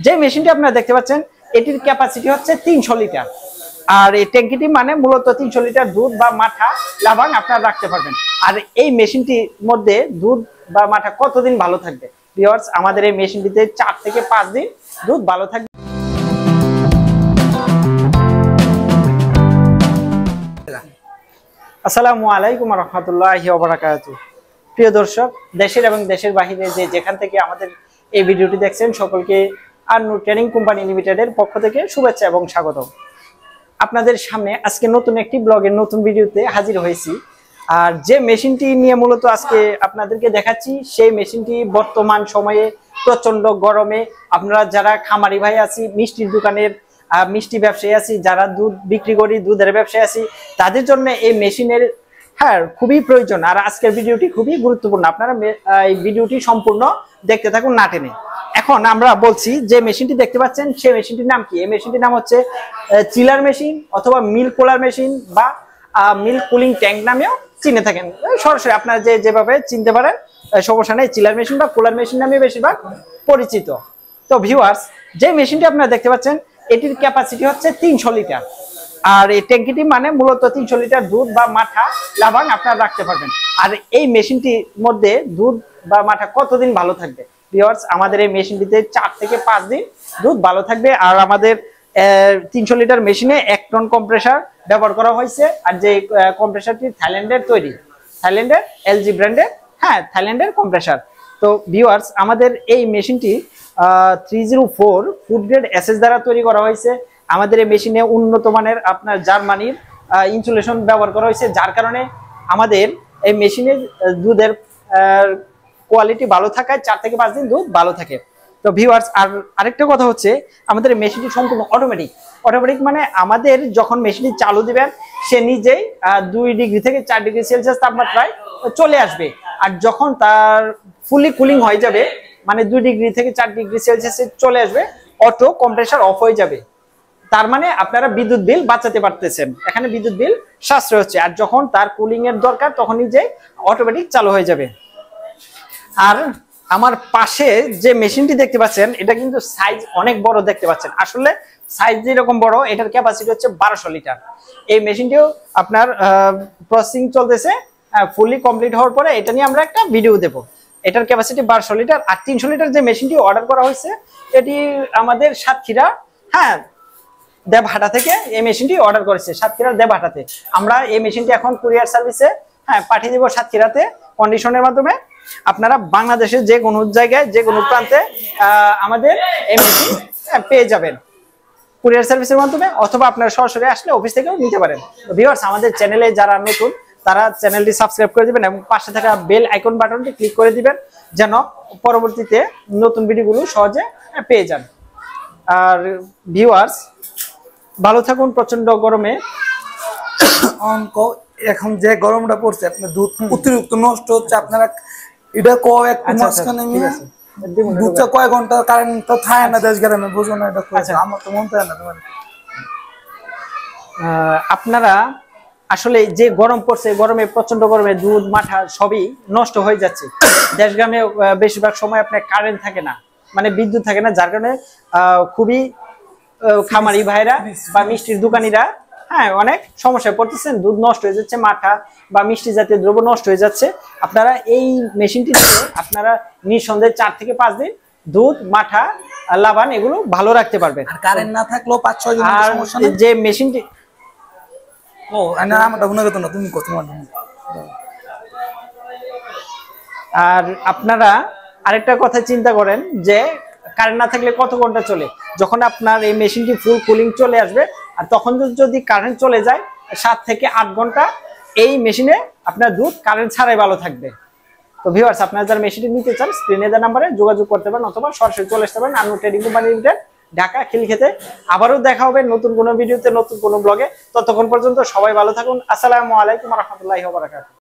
যে মেশিনটি আপনারা দেখতে পাচ্ছেন এটির ক্যাপাসিটি হচ্ছে 300 লিটার। আর এই ট্যাঙ্কিটি মানে মূলত 300 লিটার দুধ বা মাঠা লাবান আপনারা রাখতে পারবেন। আর এই মেশিনটির মধ্যে দুধ বা মাঠা কতদিন ভালো থাকবে ভিউয়ার্স, আমাদের এই মেশিনটিতে 4 থেকে 5 দিন দুধ ভালো থাকবে। আসসালামু আলাইকুম রহমতুল্লাহি ওয়া বারাকাতুহু। প্রিয় দর্শক, দেশের এবং দেশের বাহিরে যেখান থেকে আমাদের এই ভিডিওটি দেখছেন সকলকে আন্নুর ট্রেনিং কোম্পানি লিমিটেডের পক্ষ থেকে শুভেচ্ছা এবং স্বাগত। আপনাদের সামনে আজকে নতুন একটি ব্লগের নতুন ভিডিওতে হাজির হয়েছি। আর যে মেশিনটি নিয়ে মূলত আজকে আপনাদেরকে দেখাচ্ছি সেই মেশিনটি বর্তমান সময়ে প্রচন্ড গরমে আপনারা যারা খামারি ভাই আছি, মিষ্টির দোকানের মিষ্টি ব্যবসায়ী আছি, যারা দুধ বিক্রি করি, দুধের ব্যবসায়ী আছি, তাদের জন্য এই মেশিনের খুবই প্রয়োজন। আর আজকের ভিডিওটি খুবই গুরুত্বপূর্ণ, আপনারা এই ভিডিওটি সম্পূর্ণ দেখতে থাকুন না টেনে। এখন আমরা বলছি যে মেশিনটি দেখতে পাচ্ছেন সেই মেশিনটির নাম কি? এই মেশিনটির নাম হচ্ছে চিলার মেশিন অথবা মিল্ক কুলার মেশিন বা মিল্ক কুলিং ট্যাঙ্ক নামেও চিনে থাকেন। সরাসরি আপনারা যেভাবে চিনতে পারেন সমস্যা নেই, চিলার মেশিন বা কুলার মেশিন নামে বেশিরভাগ পরিচিত। তো ভিউয়ার্স, যে মেশিনটি আপনারা দেখতে পাচ্ছেন এটির ক্যাপাসিটি হচ্ছে 300 লিটার। আর এই ট্যাঙ্কিটি মানে মূলত 300 লিটার দুধ বা মাঠা লাবান আপনারা রাখতে পারবেন। আর এই মেশিনটির মধ্যে দুধ বা মাঠা কতদিন ভালো থাকবে ভিউয়ার্স, আমাদের এই মেশিনটিতে 4 থেকে 5 দিন দুধ ভালো থাকবে। আর আমাদের 300 লিটার মেশিনে 1 টন কম্প্রেসার ব্যবহার করা হয়েছে। আর যে কম্প্রেসারটি থাইল্যান্ডের তৈরি, থাইল্যান্ডের এলজি ব্র্যান্ডের, থাইল্যান্ডের কম্প্রেসার। তো ভিউয়ার্স, আমাদের এই মেশিনটি 304 ফুড গ্রেড এসএস দ্বারা তৈরি করা হয়েছে। আমাদের এই মেশিনে উন্নত মানের আপনার জার্মানির ইনসুলেশন ব্যবহার করা হয়েছে, যার কারণে আমাদের এই মেশিনের দুধের কোয়ালিটি ভালো থাকায় 4 থেকে 5 দিন দুধ ভালো থাকে। তো ভিউয়ার্স, আর আরেকটা কথা হচ্ছে আমাদের মেশিনটি সম্পূর্ণ অটোমেটিক। অটোমেটিক মানে আমাদের যখন মেশিনটি চালু দিবেন সে নিজেই 2 ডিগ্রি থেকে 4 ডিগ্রি সেলসিয়াস তাপমাত্রায় চলে আসবে। আর যখন তার ফুলি কুলিং হয়ে যাবে মানে 2 ডিগ্রি থেকে 4 ডিগ্রি সেলসিয়াসে চলে আসবে, অটো কম্প্রেসার অফ হয়ে যাবে। তার মানে আপনারা বিদ্যুৎ বিল বাঁচাতে পারতেছেন, এখানে বিদ্যুৎ বিল সাশ্রয় হচ্ছে। আর যখন তার কুলিং এর দরকার তখন নিজেই অটোমেটিক চালু হয়ে যাবে। আর আমার পাশে যে মেশিনটি দেখতে পাচ্ছেন এটা কিন্তু সাইজ অনেক বড় দেখতে পাচ্ছেন। আসলে সাইজ যেরকম বড়, এটার ক্যাপাসিটি হচ্ছে 1200 লিটার। এই মেশিনটিও আপনার প্রসেসিং চলতেছে, ফুলি কমপ্লিট হওয়ার পরে এটা নিয়ে আমরা একটা ভিডিও দেব। এটার ক্যাপাসিটি 1200 লিটার। আর 300 লিটার যে মেশিনটি অর্ডার করা হয়েছে এটি আমাদের সাতক্ষীরা দেবহাটা থেকে এই মেশিনটি অর্ডার করেছে, সাতক্ষীরা দেবহাটাতে। আমরা এই মেশিনটি এখন কুরিয়ার সার্ভিসে পাঠিয়ে দেবো সাতক্ষীরাতে কন্ডিশনের মাধ্যমে। আপনারা বাংলাদেশের যে কোনো জায়গায় যে কোনো প্রান্তে আমাদের এই মেশিন পেয়ে যাবেন কুরিয়ার সার্ভিসের মাধ্যমে, অথবা আপনারা সরাসরি আসলে অফিস থেকেও নিতে পারেন। তো ভিউয়ার্স, আমাদের চ্যানেলে যারা নতুন তারা চ্যানেলটি সাবস্ক্রাইব করে দিবেন এবং পাশে থাকা বেল আইকন বাটনটি ক্লিক করে দিবেন যেন পরবর্তীতে নতুন ভিডিওগুলো সহজে পেয়ে যান। আর ভিউয়ার্স, ভালো থাকুন। প্রচন্ড গরমে এখন যে গরমটা পড়ছে আপনার দুধ অতিরিক্ত নষ্ট হচ্ছে। আপনারা এটা একটু মাঝখানে নিয়ে দুধটা কয় ঘন্টা কারেন্ট তো থাকে না দেশ গ্রামে, বুঝো না এটা। আমার তো মন চায় না। আপনারা আসলে যে গরম পড়ছে, গরমে প্রচন্ড গরমে দুধ মাঠা সবই নষ্ট হয়ে যাচ্ছে। দেশ গ্রামে বেশিরভাগ সময় আপনার কারেন্ট থাকে না, মানে বিদ্যুৎ থাকে না, যার কারণে খুবই খামারি ভাইরা বা মিষ্টির দোকানিরা অনেক সমস্যায় পড়তেছেন। দুধ নষ্ট হয়ে যাচ্ছে, মাঠা বা মিষ্টি জাতীয় দ্রব্য নষ্ট হয়ে যাচ্ছে। আপনারা এই মেশিনটি দিয়ে আপনারা নিঃসন্দেহে 4 থেকে 5 দিন দুধ মাঠা লাবান এগুলো ভালো রাখতে পারবেন। কারেন্ট না থাকলেও 5-6 দিন সমস্যা নেই। যে মেশিনটি তুমি কত। আর আপনারা আরেকটা কথা চিন্তা করেন যে কারেন্ট না থাকলে কত ঘন্টা চলে। যখন আপনার এই মেশিনটি ফুল কুলিং চলে আসবে আর তখন যদি কারেন্ট চলে যায় 7 থেকে 8 ঘন্টা এই মেশিনে আপনার দুধ কারেন্ট ছাড়াই ভালো থাকবে। তো ভিউয়ার্স, আপনারা যারা মেশিনটি নিতে চান স্ক্রিনে দেওয়া নাম্বারে যোগাযোগ করতে পারেন অথবা সরাসরি চলে আসতে পারেন Annu trading company limited, Dhaka খিলক্ষেতে। আবারও দেখা হবে নতুন কোনো ভিডিওতে, নতুন কোনো ব্লগে। ততক্ষণ পর্যন্ত সবাই ভালো থাকুন। আসসালামু আলাইকুম ওয়া রাহমাতুল্লাহি ওয়া বারাকাতুহু।